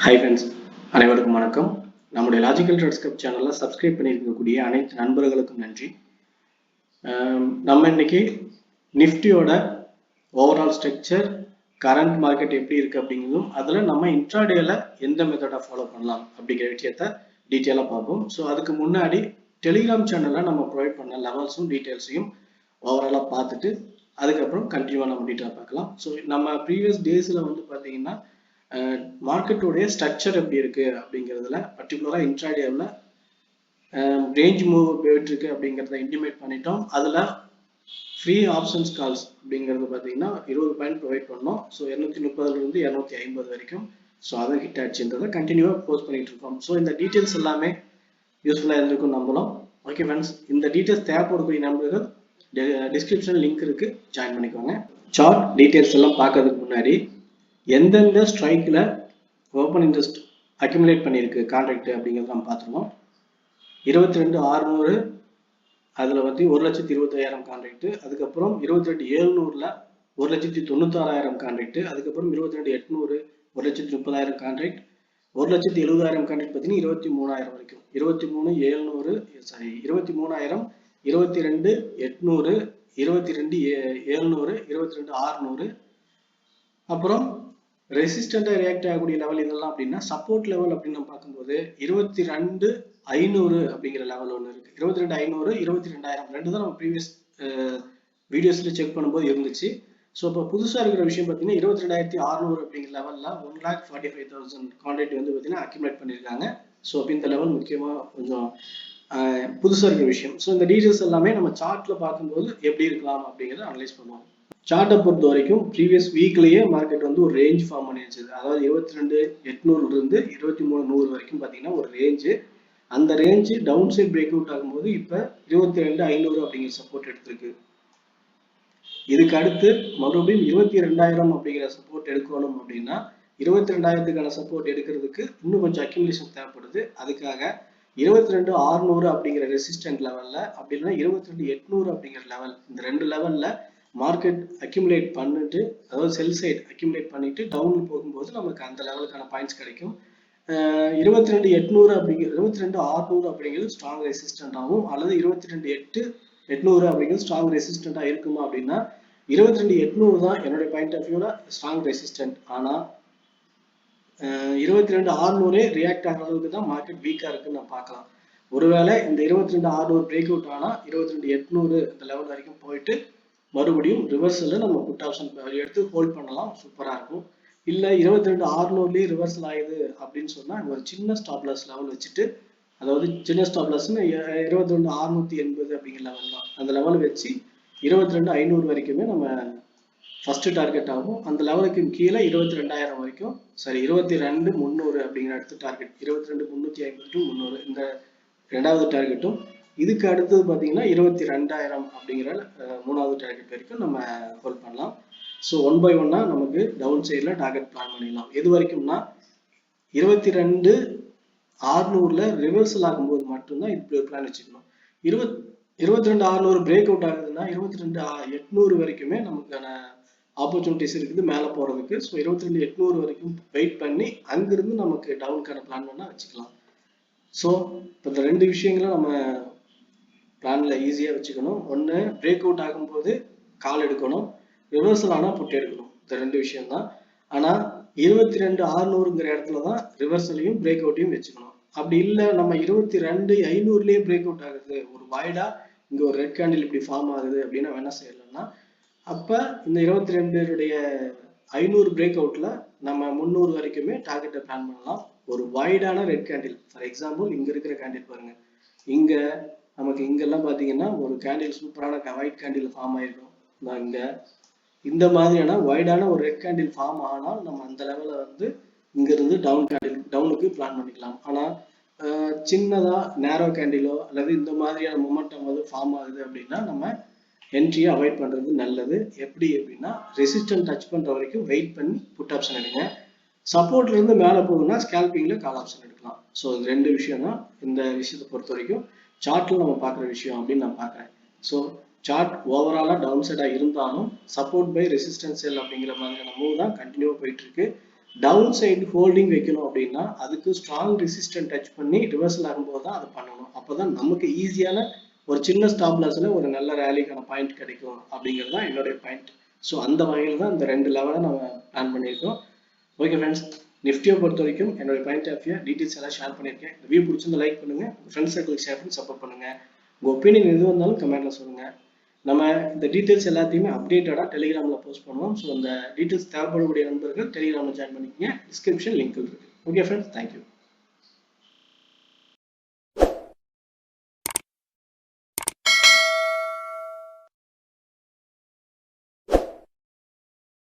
Hi friends, அனைவருக்கும் வணக்கம். நம்முடைய லாஜிக்கல் ட்ரேட்ஸ் கிளப் சேனலில் சப்ஸ்கிரைப் பண்ணியிருக்கக்கூடிய அனைத்து நண்பர்களுக்கும் நன்றி. நம்ம இன்னைக்கு நிஃப்டியோட ஓவரால் ஸ்ட்ரக்சர், கரண்ட் மார்க்கெட் எப்படி இருக்குது அப்படிங்கிறதும், அதில் நம்ம இன்ட்ராடேல எந்த மெத்தடை ஃபாலோ பண்ணலாம் அப்படிங்கிற விஷயத்த டீட்டெயிலாக பார்ப்போம். ஸோ அதுக்கு முன்னாடி டெலிகிராம் சேனலில் நம்ம ப்ரொவைட் பண்ண லெவல்ஸும் டீட்டெயில்ஸையும் ஓவராலாக பார்த்துட்டு அதுக்கப்புறம் கண்டினியூவாக நம்ம டீட்டெயிலாக பார்க்கலாம். ஸோ நம்ம ப்ரீவியஸ் டேஸில் வந்து பார்த்தீங்கன்னா மார்க்கெட்டோடைய ஸ்ட்ரக்சர் எப்படி இருக்கு அப்படிங்கிறதுல பர்டிகுலரா இன்ட்ராடேவில் ரேஞ்ச் மூவ் போயிட்டு இருக்கு அப்படிங்கிறத இன்டிமேட் பண்ணிட்டோம். அதுல ஃப்ரீ ஆப்ஷன்ஸ் கால்ஸ் அப்படிங்கிறது பார்த்தீங்கன்னா 20 பாயிண்ட் ப்ரொவைட் பண்ணோம். ஸோ 230 250 வரைக்கும். ஸோ அதை ஹிட் ஆச்சுன்றதை கண்டினியூவா போஸ்ட் பண்ணிட்டு இருக்கோம். ஸோ இந்த டீட்டெயில்ஸ் எல்லாமே யூஸ்ஃபுல்லாக இருந்திருக்கும் நம்பலாம். ஓகே ஃப்ரெண்ட்ஸ், இந்த டீட்டெயில்ஸ் தேவைப்படக்கூடிய நண்பர்கள் டிஸ்கிரிப்ஷன் லிங்க் இருக்கு, ஜாயின் பண்ணிக்கோங்க. சார்ட் டீட்டெயில்ஸ் எல்லாம் பார்க்கறதுக்கு முன்னாடி எந்தெந்த ஸ்ட்ரைக்ல ஓப்பன் இன்ட்ரெஸ்ட் அக்யூமுலேட் பண்ணியிருக்கு கான்ட்ராக்ட் அப்படிங்கிறத நம்ம பார்த்துருவோம். 22,600 அதில் வந்து 1,25,000 கான்ட்ராக்ட், அதுக்கப்புறம் 22,700 1,96,000 கான்ட்ராக்ட், அதுக்கப்புறம் 22,800 1,30,000 கான்ட்ராக்ட், 1,70,000 கான்ட்ராக்ட் பார்த்தீங்கன்னா 23,000 வரைக்கும். 23,700 23,000 22,800 22,700 22,600. அப்புறம் ரெசிஸ்டண்டா ரியாக்ட் ஆகக்கூடிய லெவல் இதெல்லாம் அப்படின்னா சப்போர்ட் லெவல் அப்படின்னு நம்ம பார்க்கும்போது 22,500 அப்படிங்கிற லெவல் ஒன்று இருக்கு. 22,500 22,000 ரெண்டு தான் நம்ம ப்ரீவியஸ் வீடியோஸ்ல செக் பண்ணும்போது இருந்துச்சு. ஸோ இப்போ புதுசாக இருக்கிற விஷயம் பார்த்தீங்கன்னா 22,600 அப்படிங்கிற லெவலில் 1,45,000 கான்ட்ராக்ட் வந்து பார்த்தீங்கன்னா அக்யூமுலேட் பண்ணியிருக்காங்க. ஸோ அப்போ இந்த லெவல் முக்கியமாக கொஞ்சம் புதுசாக இருக்கிற விஷயம். ஸோ இந்த டீட்டெயில்ஸ் எல்லாமே நம்ம சார்ட்ல பார்க்கும்போது எப்படி இருக்கலாம் அப்படிங்கிறத அனலைஸ் பண்ணுவோம். சார்ட்டை பொறுத்த வரைக்கும் ப்ரீவியஸ் வீக்லயே மார்க்கெட் வந்து ஒரு ரேஞ்ச் ஃபார்ம் பண்ணி வச்சது. அதாவது 22,800 இருந்து 23,100 வரைக்கும் பார்த்தீங்கன்னா ஒரு ரேஞ்சு. அந்த range down side break out ஆகும்போது இப்போ 22,500 அப்படிங்கிற சப்போர்ட் எடுத்திருக்கு. இதுக்கு அடுத்து மறுபடியும் 22,000 அப்படிங்கிற சப்போர்ட் எடுக்கணும் அப்படின்னா 22,000க்கான சப்போர்ட் எடுக்கிறதுக்கு இன்னும் கொஞ்சம் அக்யூமுலேஷன் தேவைப்படுது. அதுக்காக 22,600 அப்படிங்கிற ரெசிஸ்டன்ட் லெவல்ல, அப்படின்னா 22,800 அப்படிங்கிற லெவல், இந்த ரெண்டு லெவல்ல மார்க்கெட் அக்யூமுலேட் பண்ணிட்டு, அதாவது செல் சைட் அக்யூமுலேட் பண்ணிட்டு டவுன் போகும்போது நமக்கு அந்த லெவலுக்கான பாயிண்ட்ஸ் கிடைக்கும். 22,800 அப்படிங்கிற 22,600 அப்படிங்கிறது ஸ்ட்ராங் ரெசிஸ்டன்ட் ஆகும், அல்லது 22,800 அப்படிங்கிறது ஸ்ட்ராங் ரெசிஸ்டண்டா இருக்குமா அப்படின்னா 22,800 தான் என்னுடைய பாயிண்ட் ஆஃப் வியூல ஸ்ட்ராங் ரெசிஸ்டன்ட். ஆனா 22,600 ரியாக்ட் ஆகிற அளவுக்கு தான் மார்க்கெட் வீக்கா இருக்குன்னு நான் பார்க்கலாம். ஒருவேளை இந்த 22,600 பிரேக் அவுட் ஆனா 22,800 இந்த லெவல் வரைக்கும் போயிட்டு மறுபடியும் ரிவர்சல்ல நம்ம புட் ஆப்ஷன் எடுத்து ஹோல்ட் பண்ணலாம், சூப்பரா இருக்கும். இல்ல 22,600லயே ரிவர்சல் ஆகுது அப்படின்னு சொன்னா ஒரு சின்ன ஸ்டாப் லாஸ் லெவல் வச்சுட்டு, அதாவது சின்ன ஸ்டாப் லாஸ்ன்னு 22,680 அப்படிங்கிற லெவல் தான், அந்த லெவல் வச்சு 22,500 வரைக்குமே நம்ம ஃபர்ஸ்ட் டார்கெட் ஆகும். அந்த லெவலுக்கு கீழே 22,000 வரைக்கும், சரி 22,300 அப்படிங்கிற அடுத்த டார்கெட் 22,350 to 300 இந்த ரெண்டாவது டார்கெட்டும், இதுக்கு அடுத்தது பார்த்தீங்கன்னா 22,000 அப்படிங்கிற மூணாவது டார்கெட் வரைக்கும் நம்ம ஹோல்ட் பண்ணலாம். ஸோ 1 by 1 நமக்கு டவுன் சைடில் டார்கெட் பிளான் பண்ணிடலாம். எது வரைக்கும்னா 22,600 ரிவர்சல் ஆகும்போது மட்டும்தான் இப்படி ஒரு பிளான் வச்சுக்கணும். 22,600 பிரேக் அவுட் ஆகுதுன்னா 22,800 வரைக்குமே நமக்கான ஆப்பர்ச்சுனிட்டிஸ் இருக்குது மேலே போகிறதுக்கு. ஸோ 22,800 வரைக்கும் வெயிட் பண்ணி அங்கிருந்து நமக்கு டவுனுக்கான பிளான் பண்ணால் வச்சுக்கலாம். ஸோ இப்போ இந்த ரெண்டு விஷயங்களும் நம்ம பிளான்ல ஈஸியாக வச்சுக்கணும். ஒன்று, பிரேக் அவுட் ஆகும்போது கால் எடுக்கணும், ரிவர்சல் ஆனால் புட் எடுக்கணும். இந்த ரெண்டு விஷயம் தான். ஆனால் 22,600ங்கிற இடத்துல தான் ரிவர்சலையும் பிரேக் அவுட்டையும் வச்சுக்கணும். அப்படி இல்லை நம்ம 22,500லயே பிரேக் அவுட் ஆகுது, ஒரு வாய்டா இங்கே ஒரு ரெட் கேண்டில் இப்படி ஃபார்ம் ஆகுது அப்படின்னா என்ன செய்யலாம்னா, அப்போ இந்த 22,500 பிரேக் அவுட்ல நம்ம 300 வரைக்குமே டார்கெட்டை பிளான் பண்ணலாம். ஒரு வைடான ரெட் கேண்டில், ஃபார் எக்ஸாம்பிள் இங்க இருக்கிற கேண்டில் பாருங்க, இங்க நமக்கு இங்கெல்லாம் பாத்தீங்கன்னா ஒரு கேண்டில் சூப்பரான ஒயிட் கேண்டில் ஃபார்ம் ஆயிருக்கும். இங்க இந்த மாதிரியான வைடான ஒரு ரெட் கேண்டில் ஃபார்ம் ஆனால் நம்ம அந்த லெவல்ல வந்து இங்க இருந்து டவுனுக்கு பிளான் பண்ணிக்கலாம். ஆனா சின்னதா நேரோ கேண்டிலோ அல்லது இந்த மாதிரியான மொமெண்டம் வந்து ஃபார்ம் ஆகுது அப்படின்னா நம்ம என்ட்ரியை அவாய்ட் பண்றது நல்லது. எப்படி அப்படின்னா ரெசிஸ்டன்ட் டச் பண்ற வரைக்கும் வெயிட் பண்ணி புட் ஆப்ஷன் எடுங்க. சப்போர்ட்ல இருந்து மேலே போகுதுன்னா ஸ்கேல்பிங்ல கால் ஆப்ஷன் எடுக்கலாம். ஸோ இது ரெண்டு விஷயம் தான் இந்த விஷயத்தை பொறுத்த வரைக்கும் சார்ட்ல நம்ம பார்க்குற விஷயம் அப்படின்னு நான் பார்க்குறேன். ஸோ சார்ட் ஓவராலாக டவுன் சைடாக இருந்தாலும் சப்போர்ட் பை ரெசிஸ்டன்ஸ் செல் அப்படிங்கிற மாதிரியான மூவ் தான் கண்டினியூவாக போயிட்டு இருக்கு. டவுன் சைடு ஹோல்டிங் வைக்கணும் அப்படின்னா அதுக்கு ஸ்ட்ராங் ரெசிஸ்டன்ட் டச் பண்ணி ரிவர்சல் ஆகும்போது தான் அதை பண்ணணும். அப்போதான் நமக்கு ஈஸியான ஒரு சின்ன ஸ்டாப் லாஸ்ல ஒரு நல்ல ரேலிக்கான பாயிண்ட் கிடைக்கும் அப்படிங்கிறது தான் என்னுடைய பாயிண்ட். ஸோ அந்த வகையில் தான் இந்த 2 லெவலை நம்ம பிளான் பண்ணியிருக்கோம். ஓகே ஃப்ரெண்ட்ஸ், நிஃப்டியை பொறுத்த வரைக்கும் என்னுடைய பாயிண்ட் ஆஃப் வியூ டீட்டெயில்ஸ் எல்லாம் ஷேர் பண்ணியிருக்கேன். ரிவ்யூ பிடிச்சிருந்தா லைக் பண்ணுங்க, உங்கள் ஃப்ரெண்ட்ஸ் சர்க்கிளுக்கு ஷேர் பண்ணி சப்போர்ட் பண்ணுங்க. உங்கள் ஒப்பீனியன் எது வந்தாலும் கமெண்ட்ல சொல்லுங்க. நம்ம இந்த டீட்டெயில்ஸ் எல்லாத்தையுமே அப்டேட்டடாக டெலிகிராமில் போஸ்ட் பண்ணுவோம். ஸோ அந்த டீட்டெயில்ஸ் தேவைப்படக்கூடிய நண்பர்கள் டெலிகிராமில் ஜாயின் பண்ணிக்கங்க. டிஸ்கிரிப்ஷன் லிங்க் இருக்கு. Okay friends, thank you.